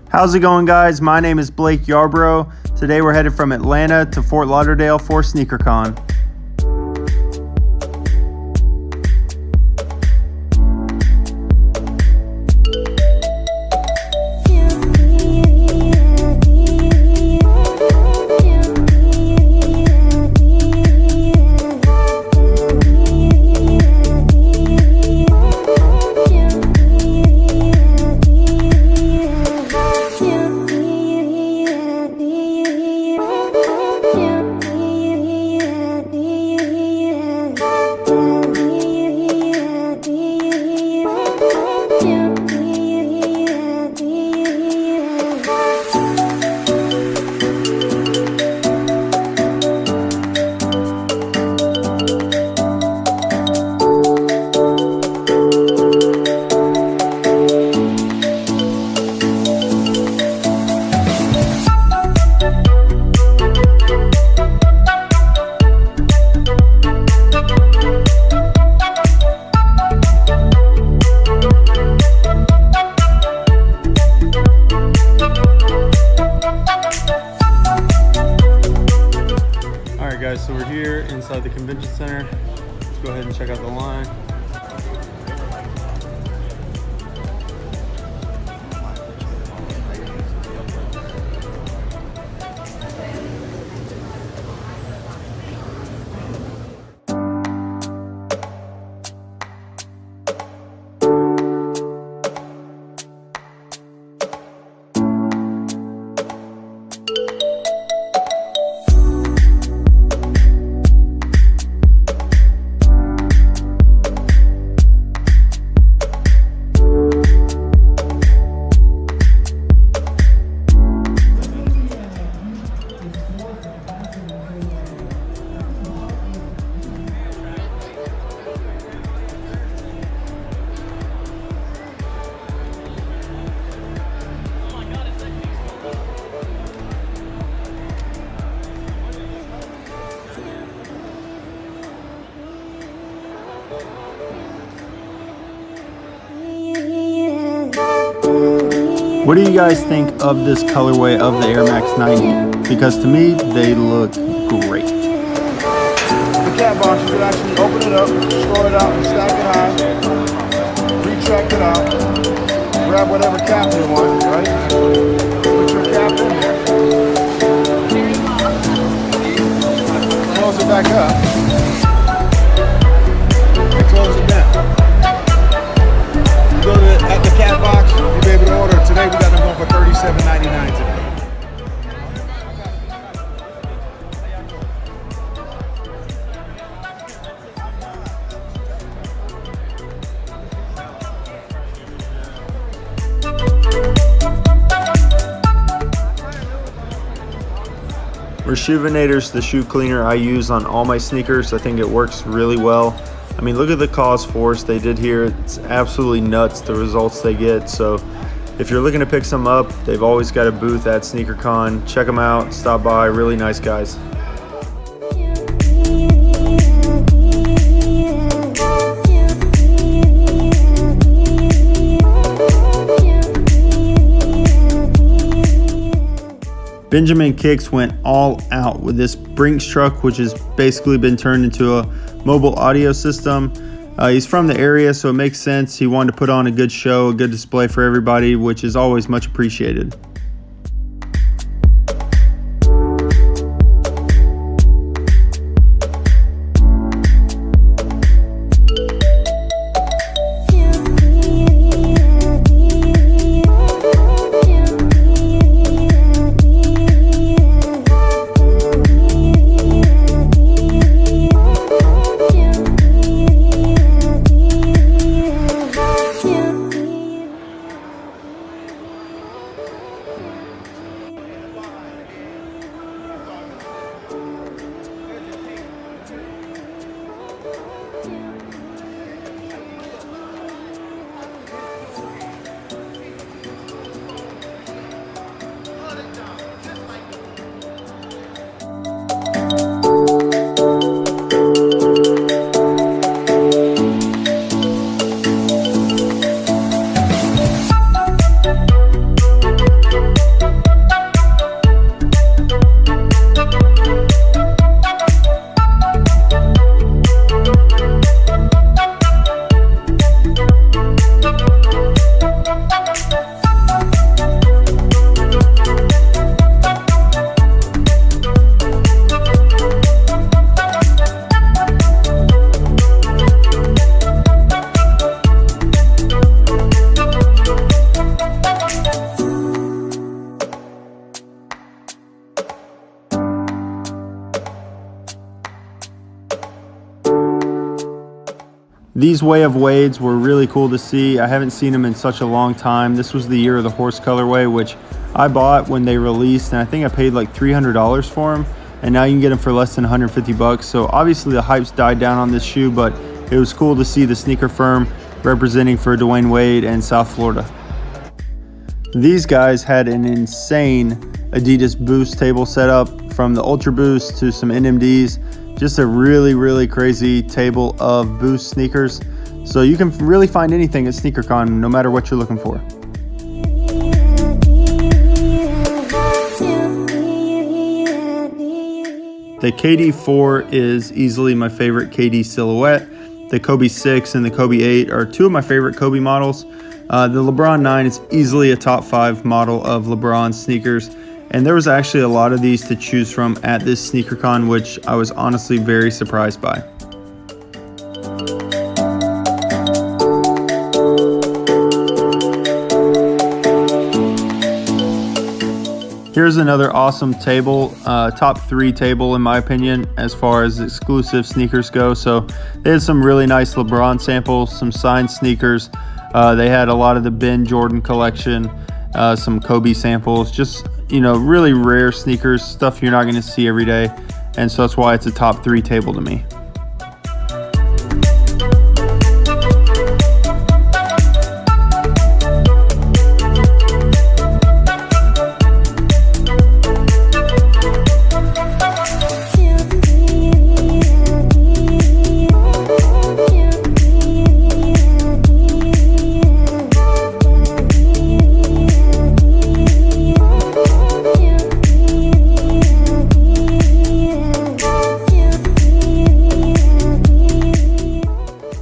How's it going, guys? My name is Blake Yarbrough. Today we're headed from Atlanta to Fort Lauderdale for SneakerCon. Guys, so we're here inside the convention center. Let's go ahead and check out the line. What do you guys think of this colorway of the Air Max 90? Because to me, they look great. The cat box, you can actually open it up, store it out, and stack it high, retract it out, grab whatever cap you want, right? Put your cap in there, close it back up, and close it down. You go at the cat box, you'll be able to order. Today we got them going for $37.99 today. Reshoevn8r's the shoe cleaner I use on all my sneakers. I think it works really well. I mean, look at the cause force they did here. It's absolutely nuts, the results they get. So if you're looking to pick some up, they've always got a booth at SneakerCon. Check them out, stop by, really nice guys. Benjamin Kicks went all out with this Brinks truck, which has basically been turned into a mobile audio system. He's from the area, so it makes sense. He wanted to put on a good show, a good display for everybody, which is always much appreciated. These Way of Wades were really cool to see. I haven't seen them in such a long time. This was the year of the horse colorway, which I bought when they released, and I think I paid like $300 for them. And now you can get them for less than 150 bucks. So obviously the hype's died down on this shoe, but it was cool to see the sneaker firm representing for Dwayne Wade and South Florida. These guys had an insane Adidas Boost table set up, from the Ultra Boost to some NMDs. Just a really crazy table of Boost sneakers. So you can really find anything at SneakerCon, no matter what you're looking for. The KD4 is easily my favorite KD silhouette. The Kobe 6 and the Kobe 8 are two of my favorite Kobe models. The LeBron 9 is easily a top 5 model of LeBron sneakers. And there was actually a lot of these to choose from at this SneakerCon, which I was honestly very surprised by. Here's another awesome table, top 3 table in my opinion as far as exclusive sneakers go. So they had some really nice LeBron samples, some signed sneakers. They had a lot of the Ben Jordan collection, some Kobe samples, just, you know, really rare sneakers, stuff you're not going to see every day. And so that's why it's a top 3 table to me.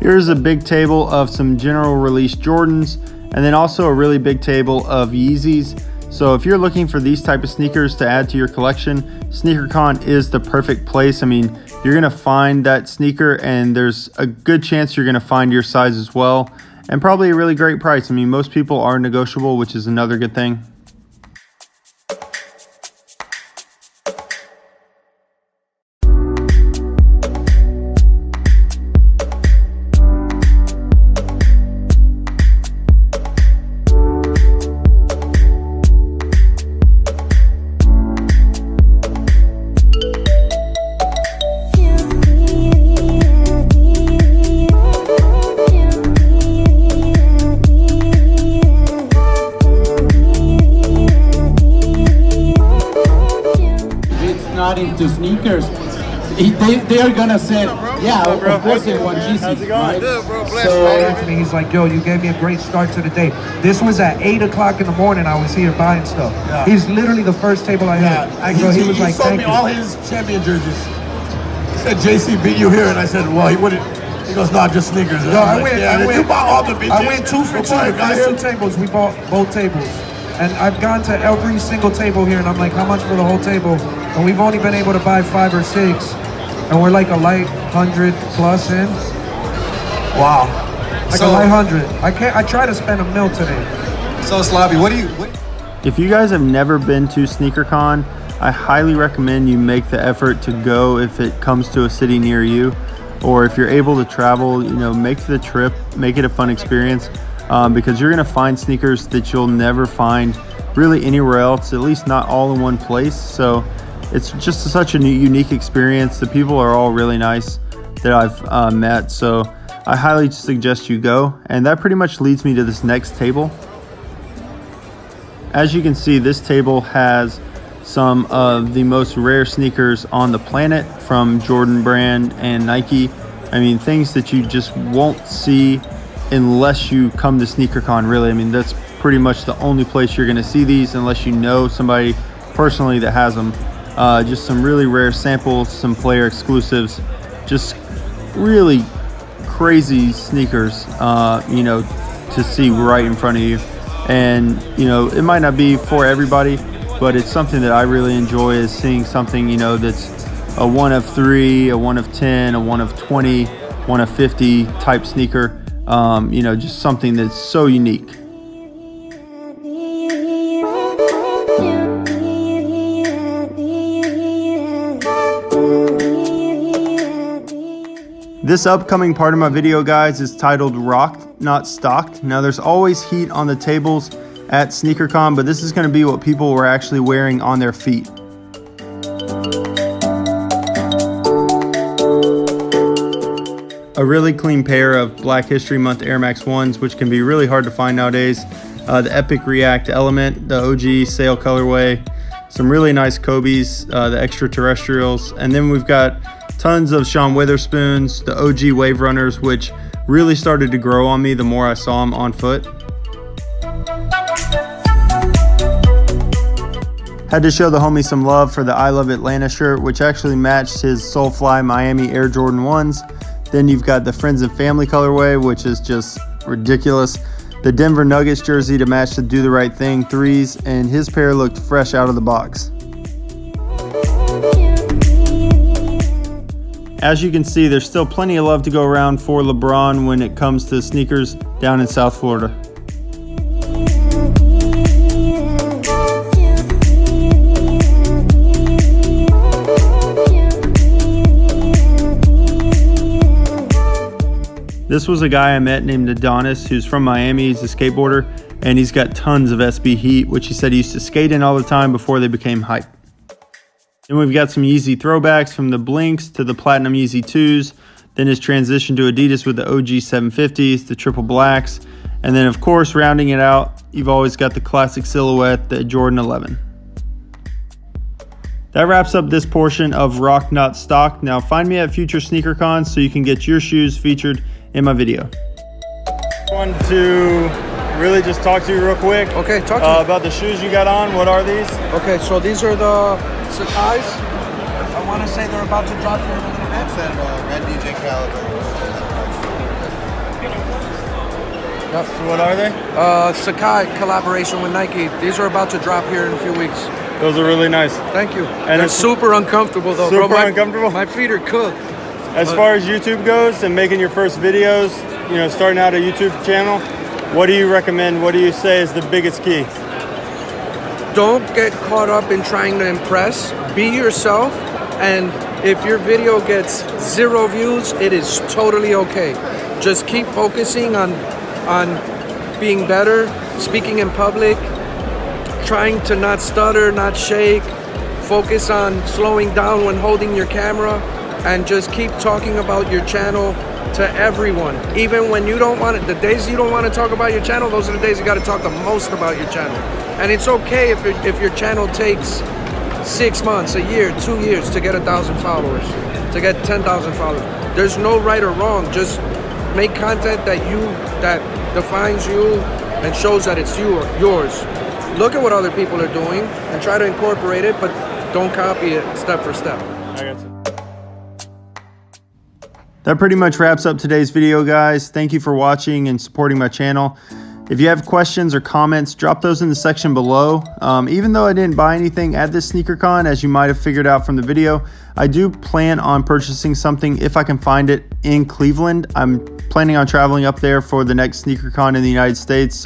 Here's a big table of some general release Jordans, and then also a really big table of Yeezys. So if you're looking for these type of sneakers to add to your collection, SneakerCon is the perfect place. I mean, you're gonna find that sneaker, and there's a good chance you're gonna find your size as well, and probably a really great price. I mean, most people are negotiable, which is another good thing. Not into sneakers, they are gonna say, yeah, of course they want Yeezys. How's it going? Right? Good, bro. Bless So you. He's like, yo, you gave me a great start to the day. This was at 8 o'clock in the morning. I was here buying stuff. Yeah. He's literally the first table I had. So he was like, sold thank me you. all his champion jerseys. He said, JC beat you here, and I said, well, he wouldn't. He goes, no, just sneakers. No, I went. You bought all the bitches. I went 2 for 2. Before I The got first here. 2 tables, we bought both tables. And I've gone to every single table here, and I'm like, how much for the whole table? And we've only been able to buy 5 or 6. And we're like a light 100 plus in. Wow. Like a light 100. I try to spend $1 million today. So, Slobby, what do you... If you guys have never been to SneakerCon, I highly recommend you make the effort to go if it comes to a city near you. Or if you're able to travel, you know, make the trip, make it a fun experience. Because you're gonna find sneakers that you'll never find really anywhere else, at least not all in one place. So it's just such a unique experience. The people are all really nice that I've met. So I highly suggest you go. And that pretty much leads me to this next table. As you can see, this table has some of the most rare sneakers on the planet from Jordan brand and Nike. I mean, things that you just won't see unless you come to SneakerCon, really. I mean, that's pretty much the only place you're gonna see these unless you know somebody personally that has them. Just some really rare samples, some player exclusives, just really crazy sneakers, you know, to see right in front of you. And, you know, it might not be for everybody, but it's something that I really enjoy, is seeing something, you know, that's a 1 of 3, a 1 of 10, a 1 of 20, 1 of 50 type sneaker. You know, just something that's so unique. This upcoming part of my video, guys, is titled Rocked, Not Stocked. Now, there's always heat on the tables at SneakerCon, but this is going to be what people were actually wearing on their feet. A really clean pair of Black History Month Air Max 1s, which can be really hard to find nowadays. The Epic React Element, the OG Sail colorway, some really nice Kobe's, the Extraterrestrials, and then we've got tons of Sean Witherspoons, the OG Wave Runners, which really started to grow on me the more I saw them on foot. Had to show the homie some love for the I Love Atlanta shirt, which actually matched his Soulfly Miami Air Jordan 1s. Then you've got the Friends and Family colorway, which is just ridiculous. The Denver Nuggets jersey to match the Do the Right Thing 3s, and his pair looked fresh out of the box. As you can see, there's still plenty of love to go around for LeBron when it comes to sneakers down in South Florida. This was a guy I met named Adonis, who's from Miami. He's a skateboarder, and he's got tons of SB Heat, which he said he used to skate in all the time before they became hype. Then we've got some Yeezy throwbacks, from the Blinks to the Platinum Yeezy 2s, then his transition to Adidas with the OG 750s, the Triple Blacks, and then of course, rounding it out, you've always got the classic silhouette, the Jordan 11. That wraps up this portion of Rock Not Stock. Now find me at future sneaker cons so you can get your shoes featured in my video. I wanted to really just talk to you real quick. Okay, talk to me. About the shoes you got on. What are these? Okay, so these are the Sakai's. I want to say they're about to drop here in a little bit. It's a red DJ caliber. Yep. So what are they? Sakai collaboration with Nike. These are about to drop here in a few weeks. Those are really nice. Thank you. And they're it's super uncomfortable though, super bro. uncomfortable? My feet are cooked. As far as YouTube goes and making your first videos, you know, starting out a YouTube channel, what do you recommend? What do you say is the biggest key? Don't get caught up in trying to impress. Be yourself, and if your video gets 0 views, it is totally okay. Just keep focusing on being better, speaking in public, trying to not stutter, not shake, focus on slowing down when holding your camera, and just keep talking about your channel to everyone. Even when you don't want it, the days you don't want to talk about your channel, those are the days you got to talk the most about your channel. And it's okay if your channel takes 6 months, a year, 2 years to get 1,000 followers, to get 10,000 followers. There's no right or wrong. Just make content that defines you and shows that it's yours. Look at what other people are doing and try to incorporate it, but don't copy it step for step. I got you. That pretty much wraps up today's video, guys. Thank you for watching and supporting my channel. If you have questions or comments, drop those in the section below. Even though I didn't buy anything at this SneakerCon, as you might have figured out from the video, I do plan on purchasing something if I can find it in Cleveland. I'm planning on traveling up there for the next SneakerCon in the United States,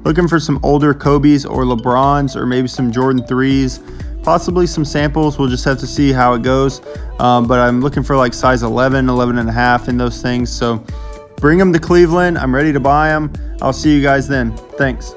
looking for some older Kobe's or LeBron's or maybe some Jordan 3s. Possibly some samples. We'll just have to see how it goes. But I'm looking for like size 11, 11 and a half in those things. So bring them to Cleveland. I'm ready to buy them. I'll see you guys then. Thanks.